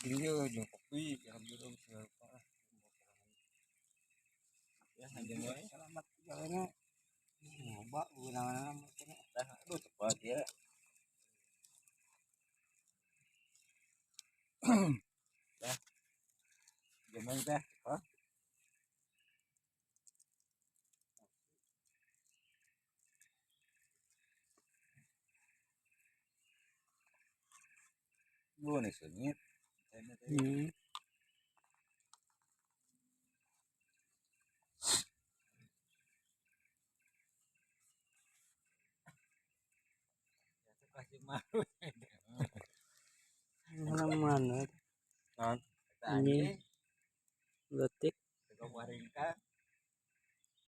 Iya, jeung kopi alhamdulillah siapa. Ya, anjeun we. Selamat jalannya. Nyoba gunawan mah. Dah, aduh cepat ya. Dah. Gimana teh? Hah? Lu nih sengit. Hmm. Kasih malu. Mana-mana Non, anjing anjing, letik teu waringka.